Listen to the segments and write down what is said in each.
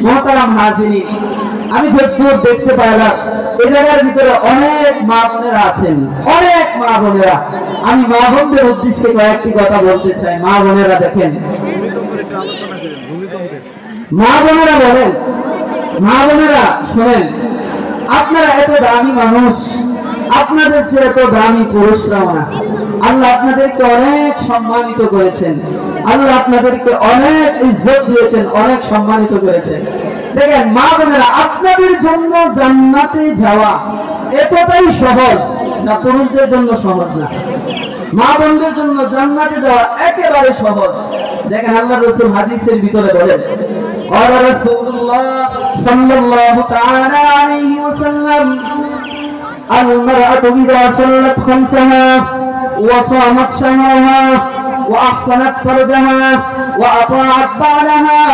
মোহতারাম হাজিরিন, আমি যতদূর দেখতে পাইলাম এই জায়গার ভিতরে অনেক মা বোনেরা আছেন, অনেক মা বোনেরা। আমি মা বোনদের উদ্দেশ্যে কয়েকটি কথা বলতে চাই। মা বোনেরা দেখেন, মা বোনেরা বলেন, মা বোনেরা শোনেন, আপনারা এত দামি মানুষ, আপনাদের চেয়ে এত দামি পুরুষরাও না। আল্লাহ আপনাদেরকে অনেক সম্মানিত করেছেন, আল্লাহ আপনাদেরকে অনেক ইজ্জত দিয়েছেন, অনেক সম্মানিত করেছেন। দেখেন মা বোনেরা, আপনাদের জন্য জান্নাতে যাওয়া এতটাই সহজ যা পুরুষদের জন্য সহজ না। মা বোনদের জন্য জান্নাতে যাওয়া একেবারে সহজ। দেখেন আল্লাহ রাসূল হাদিসের ভিতরে বলেন, قال رسول الله صلى الله تعالى عليه وسلم المرأة إذا صلت خمسها وصامت شهرها وأحصنت فرجها وأطاعت بعلها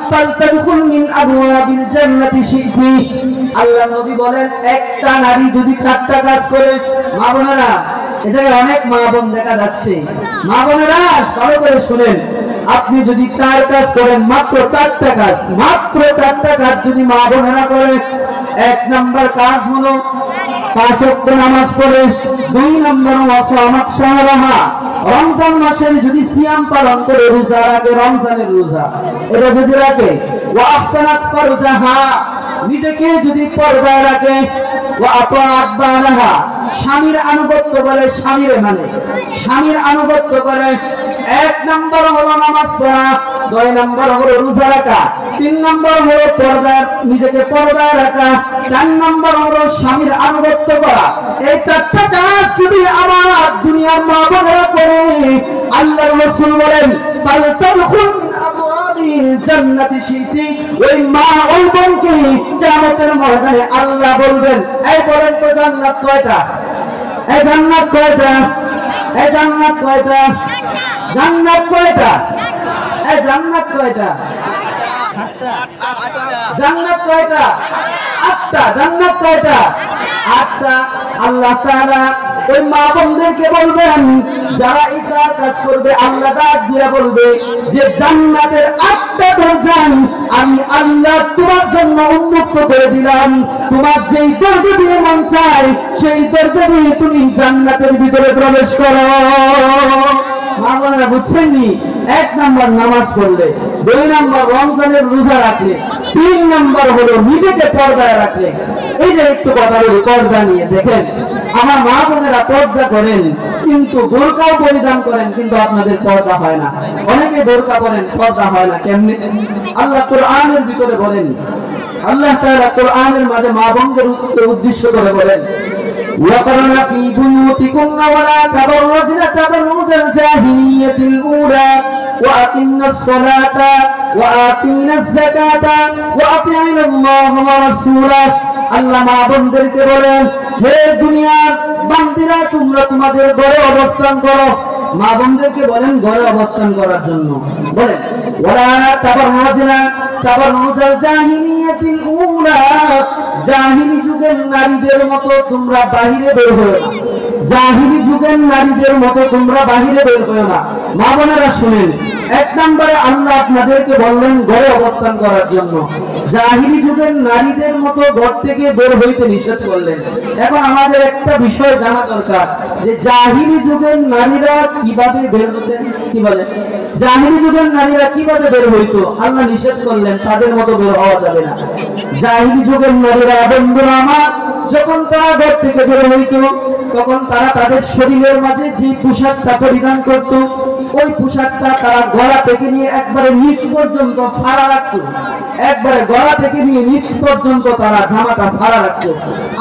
فلتدخل من أبواب الجنة شئت। আল্লাহ নবী বলেন, একটা নারী যদি চারটা কাজ করে, মা বোনেরা এই জায়গায় অনেক মা বোন দেখা যাচ্ছে, মা বোনেরা ভালো করে শুনেন, আপনি যদি চার কাজ করেন, মাত্র চারটা কাজ, মাত্র চারটা কাজ যদি মা বোনেরা করে, এক নাম্বার কাজ হলো 5 ওয়াক্ত নামাজ পড়ে, 2 নাম্বার ওয়াসামাত শাহরাহা, রমজান মাসের যদি সিয়াম পালন করে, রোজা রাখে, রমজানের রোজা এটা যদি রাখে, ওয়া আহসানাত ফারজাহা, নিজেকে যদি পর্দায় রাখে, ওয়া আতাআত বালাহা, স্বামীর আনুগত্য করে, স্বামীর মানে স্বামীর আনুগত্য করে। 1 নাম্বার হলো নামাজ পড়া, 2 নাম্বার হলো রোজা রাখা, 3 নাম্বার হলো পর্দায়, নিজেকে পর্দায় রাখা, 4 নাম্বার হলো স্বামীর আনুগত্য করা। এই 4টা কাজ যদি আমার দুনিয়ার মা বোনেরা করে, আল্লাহর রাসূল বলেন, ফালতাদখুল আবওয়াবিল জান্নাতি শিতি, ওই মা ওই বোনকে কিয়ামতের ময়দানে আল্লাহ বলবেন, এই বলেন তো জান্নাত কয়টা? এই জান্নাত কয়টা? এই জান্নাত কয়টা? জান্নাত কয়টা? এই জান্নাত কয়টা? জান্নাত কয়টা? 8টা। জান্নাত কয়টা? 8টা। আল্লাহ তাআলা ওই মা বোনদেরকে বলবেন, যারা এই 4 কাজ করবে, আল্লাহ ডাক দিয়ে বলবে যে জান্নাতের 8টা দরজা আমি আল্লাহ তোমার জন্য উন্মুক্ত করে দিলাম, তোমার যেই দরজা দিয়ে মন চায় সেই দরজা দিয়ে তুমি জান্নাতের ভিতরে প্রবেশ করো। মা বোনেরা বুঝছেননি? 1 নাম্বার নামাজ পড়লে, 2 নাম্বার রমজানের রোজা রাখলে, 3 নাম্বার হলো নিজেকে পর্দায় রাখলে। এই যে একটু কথা বলি পর্দা নিয়ে, দেখেন আমার মা বোনেরা পর্দা করেন, কিন্তু বোরকাও পরিধান করেন, কিন্তু আপনাদের পর্দা হয় না। অনেকে বোরকা পরেন, পর্দা হয় না। কেমনে? আল্লাহ কোরআনের ভিতরে বলেন, আল্লাহ তাআলা কোরআনের মাঝে মা বোনদের উদ্দেশ্য করে বলেন, وَقَرْنَ فِي بُيُوتِكُنَّ وَلَا تَبَرَّجْنَ تَبَرُّجَ الْجَاهِلِيَّةِ الْأُولَى وَأَقِمْنَ الصَّلَاةَ وَآتِينَ الزَّكَاةَ وَأَطِعْنَ اللَّهَ وَرَسُولَهُ। আল্লাহ মা বোনদেরকে বলেন, হে দুনিয়ার বান্দীরা, তোমরা তোমাদের ঘরে অবস্থান করো। মা বোনদেরকে বলেন ঘরে অবস্থান করার জন্য। বলেন ওয়ালা তাবাররুজনা তাবাররুজাল জাহিলিয়াতিল উলা, জাহিলি যুগের নারীদের মতো তোমরা বাহিরে বের হও না, জাহিলি যুগের নারীদের মতো তোমরা বাহিরে বের হও না। মা বোনেরা শুনেন, 1 নম্বরে আল্লাহ আপনাদেরকে বললেন ঘরে অবস্থান করার জন্য, জাহিলি যুগের নারীদের মতো ঘর থেকে বের হইতে নিষেধ করলেন। এখন আমাদের একটা বিষয় জানা দরকার যে জাহিলি যুগের নারীরা কিভাবে বের হতেন। কি বলেন? জাহিলি যুগের নারীরা কিভাবে বের হইতো? আল্লাহ নিষেধ করলেন তাদের মতো বের হওয়া যাবে না। জাহিলি যুগের নারীরা, বন্ধুরা আমার, যখন তারা ঘর থেকে বের হইতো, তখন তারা তাদের শরীরের মাঝে যে পোশাকটা পরিধান করত, ওই পোশাকটা তারা গলা থেকে নিয়ে একবারে নিচ পর্যন্ত ফাড়া রাখত, একবারে গলা থেকে নিয়ে নিচ পর্যন্ত তারা জামাটা ফাড়া রাখত।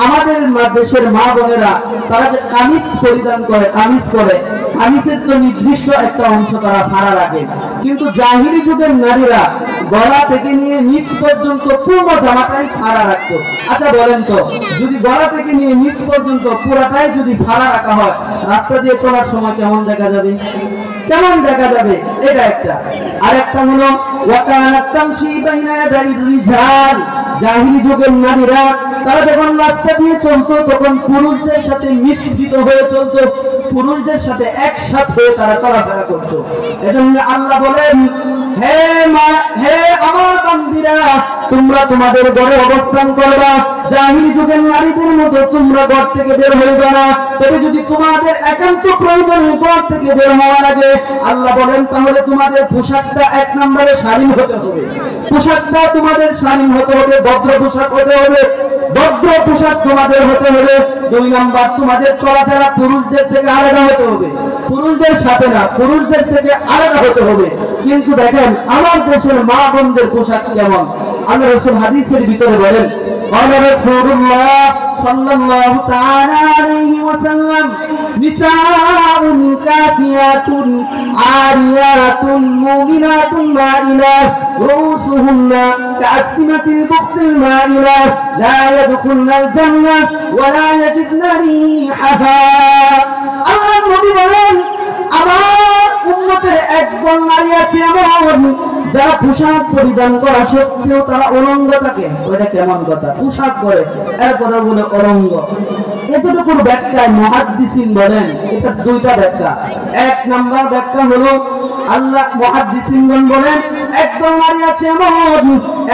আমাদের দেশের মা বোনেরা তারা যে কামিজ পরিধান করে, কামিজ করে, কামিজের তো নির্দিষ্ট একটা অংশ তারা ফাড়া রাখে, কিন্তু জাহিলি যুগের নারীরা গলা থেকে নিয়ে নিচ পর্যন্ত পুরো জামাটাই ফাড়া রাখতো। আচ্ছা বলেন তো, যদি গলা থেকে নিয়ে নিচ পর্যন্ত পুরাটাই যদি ফাড়া রাখা হয়, রাস্তা দিয়ে চলার সময় কেমন দেখা যাবে? কেমন দেখা যাবে? এটা একটা। আর একটা হলো ওয়াকানাত তামশি বাইনা ইয়াদাইর রিজাল, জাহিলি যুগের নারীরা তারা যখন রাস্তা দিয়ে চলতো তখন পুরুষদের সাথে মিশ্রিত হয়ে চলতো। পুরুষদের সাথে একসাথে তারা চলাফেরা করত। এজন্য আল্লাহ বলেন, হে আমার বান্দীরা, তোমরা তোমাদের ঘরে অবস্থান করবা, জাহিলি যুগের নারীদের মতো তোমরা ঘর থেকে বের হইবে না। তবে যদি তোমাদের একান্ত প্রয়োজন ঘর থেকে বের হওয়ার আগে আল্লাহ বলেন, তাহলে তোমাদের পোশাকটা 1 নম্বরে শালীন হতে হবে। পোশাকটা তোমাদের শালীন হতে হবে, ভদ্র পোশাক হতে হবে, ভদ্র পোশাক তোমাদের হতে হবে। 2 নম্বর, তোমাদের চলাফেরা পুরুষদের থেকে আলাদা হতে হবে, পুরুষদের সাথে না, পুরুষদের থেকে আলাদা হতে হবে। কিন্তু দেখেন আমার দেশের মা বোনদের পোশাক কেমন। আল্লাহ রাসূল হাদিসের ভিতরে বলেন, قال رسول الله صلى الله تعالى عليه وسلم نساء كاسيات عاريات مؤمنات مائلات رؤوسهن كأسنمة البخت المائلة لا يدخلن الجنة ولا يجدن ريحها। আল্লাহ নবী বলেন, আমার উম্মতের একজন নারী আছে এমন যারা পোশাক পরিধান করা সত্ত্বেও তারা অলঙ্গ থাকে। ওইটা কেমন কথা? পোশাক পরে এরপরে বলে অলঙ্গ। এতটুকু ব্যাখ্যায় মুহাদ্দিসিন বলেন এটা 2টা ব্যাখ্যা। 1 নম্বর ব্যাখ্যা হলো, আল্লাহ মুহাদ্দিসিনগণ বলেন একজন নারী আছে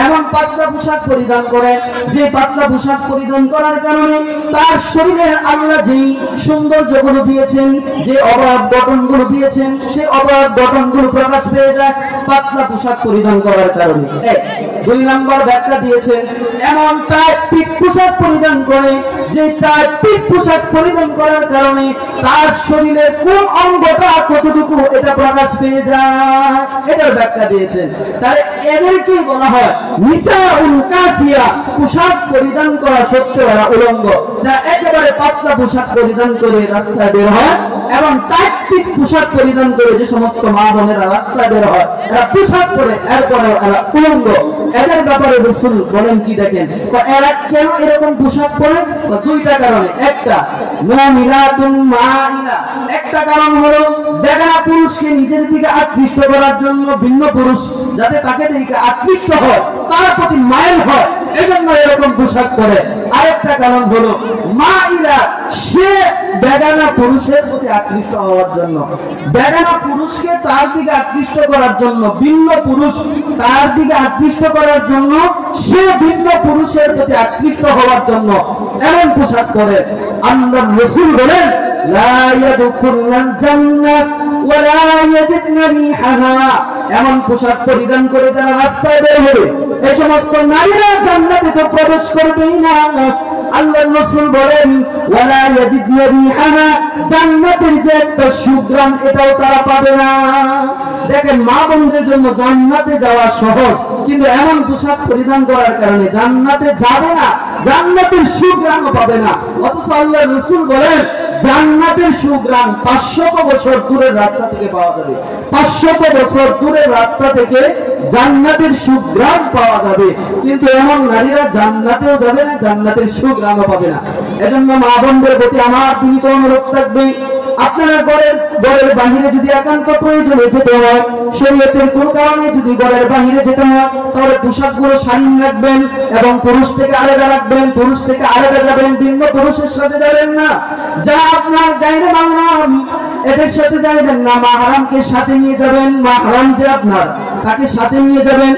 এমন পাতলা পোশাক পরিধান করে, যে পাতলা পোশাক পরিধান করার কারণে তার শরীরে আল্লাহ যেই সৌন্দর্যগুলো দিয়েছেন, যে অবয়ব গঠনগুলো দিয়েছেন, সেই অবয়ব গঠনগুলো প্রকাশ পেয়ে যায় পাতলা পোশাক পরিধান করার কারণে। 2 নম্বর ব্যাখ্যা দিয়েছেন, এমন টাইট ফিট পোশাক পরিধান করে, যে টাইট ফিট পোশাক পরিধান করার কারণে তার শরীরের কোন অঙ্গটা কতটুকু এটা প্রকাশ পেয়ে যায়, এটার ব্যাখ্যা দিয়েছেন। তাই এদেরকে বলা হয় নিসাউল কাসিয়া, পোশাক পরিধান করা সত্ত্বেও এরা উলঙ্গ, যারা একেবারে পাতলা পোশাক পরিধান করে রাস্তায় বের হয়, এবং টাইট ফিট পোশাক পরিধান করে যে সমস্ত মা বোনেরা রাস্তায় বের হয়, এরা পোশাক পরে এরপরে এরা উলঙ্গ। এদের ব্যাপারে রাসূল বলেন কি দেখেন, এরা কেন এরকম পোশাক পরে? 2টা কারণে। একটা মুমিনাতুন মাইলা, একটা কারণ হলো বেগানা পুরুষকে নিজের দিকে আকৃষ্ট করার জন্য, ভিন্ন পুরুষ যাতে তাকে দেখে আকৃষ্ট হয়, তার প্রতি মাইল হয়, এজন্য এরকম পোশাক পরে। আরেকটা কারণ হলো মাইলা, সে বেগানা পুরুষের প্রতি আকৃষ্ট হওয়ার জন্য, বেগানা পুরুষকে তার দিকে আকৃষ্ট করার জন্য, ভিন্ন পুরুষ তার দিকে আকৃষ্ট করার জন্য, সে ভিন্ন পুরুষের প্রতি আকৃষ্ট হওয়ার জন্য এমন পোশাক পরে। আল্লাহর রাসূল বলেন, লা ইয়াদখুলুল জান্নাহ ওয়া লা ইয়াজিদনা রিহাহা, এমন পোশাক পরিধান করে যারা রাস্তায় বের হবে, এই সমস্ত নারীরা জান্নাতে তো প্রবেশ করবেই না। আল্লাহর রাসূল বলেন, ওয়া লা ইয়াজিদনা রিহাহা, জান্নাতের যে একটা সুঘ্রাণ এটাও তারা পাবে না। দেখেন মা বোনদের জন্য জান্নাতে যাওয়া সহজ, কিন্তু এমন পোশাক পরিধান করার কারণে জান্নাতে যাবে না, জান্নাতের সুঘ্রাণও পাবে না। অথচ আল্লাহর রাসূল বলেন জান্নাতের সুঘ্রাণ 500 বছর দূরের রাস্তা থেকে পাওয়া যাবে, 500 বছর দূরের রাস্তা থেকে জান্নাতের সুঘ্রাণ পাওয়া যাবে। কিন্তু এমন নারীরা জান্নাতেও যাবে না, জান্নাতের সুঘ্রাণও পাবে না। এজন্য মা বোনদের প্রতি আমার বিনীত অনুরোধ থাকবে, আপনারা ঘরের বাহিরে যদি একান্ত প্রয়োজনে যেতে হয়, শরীয়তের কোন কারণে যদি ঘরের বাহিরে যেতে হয়, তাহলে পোশাকগুলো শালীন রাখবেন এবং পুরুষ থেকে আলাদা রাখবেন, পুরুষ থেকে আলাদা যাবেন, ভিন্ন পুরুষের সাথে যাবেন না। যা আপনার গায়ে মাহরাম এদের সাথে যাবেন না, মাহরামকে সাথে নিয়ে যাবেন, মাহরাম যে আপনার তাকে সাথে নিয়ে যাবেন।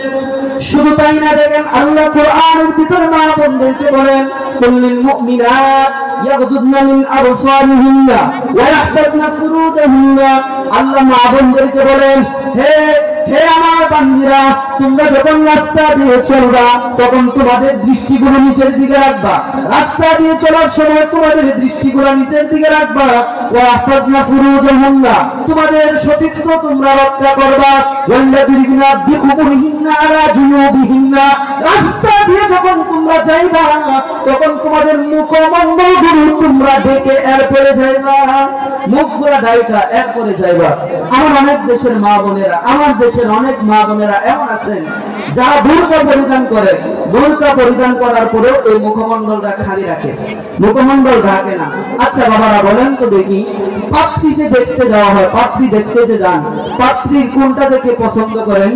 শুধু তাই না, দেখেন আল্লাহ কোরআনের ভিতরে মা বোনদেরকে বলেন, কুল্লিল মুমিনাত ইয়াগদুদনা মিন আবসারিহিন্না ওয়া ইয়াহফাযনা ফুরুজাহুন্না। আল্লাহ মা বোনদেরকে বলেন, হে আমার বান্দীরা, তোমরা যখন রাস্তা দিয়ে চলবা তখন তোমাদের দৃষ্টিগুলো নিচের দিকে রাখবা, রাস্তা দিয়ে চলার সময় তোমাদের দৃষ্টিগুলো নিচের দিকে রাখবা। ওয়া ইয়াহফাযনা ফুরুজাহুন্না, তোমাদের সতীত্ব তোমরা রক্ষা করবা। ওয়াল্লাযিনা বিখুমুরিহিন্না আলা জুনুবিহিন্না, রাস্তা দিয়ে যখন তোমরা যাইবা তখন তোমাদের মুখমণ্ডলগুলো তোমরা ঢেকে এরপরে যাইবা, মুখগুলা ঢাকা এরপরে যাইবা। আমার অনেক দেশের মা বোনেরা, আমার দেশের অনেক মা বোনেরা এমন আছেন যারা বোরকা পরিধান করে, বোরকা পরিধান করার পরেও এই মুখমণ্ডলটা খালি রাখে, মুখমণ্ডল ঢাকে না। আচ্ছা বাবারা বলেন তো দেখি, পাত্রী যে দেখতে যাওয়া হয়, পাত্রী দেখতে যে যান, পাত্রীর কোনটা দেখে পছন্দ করেন?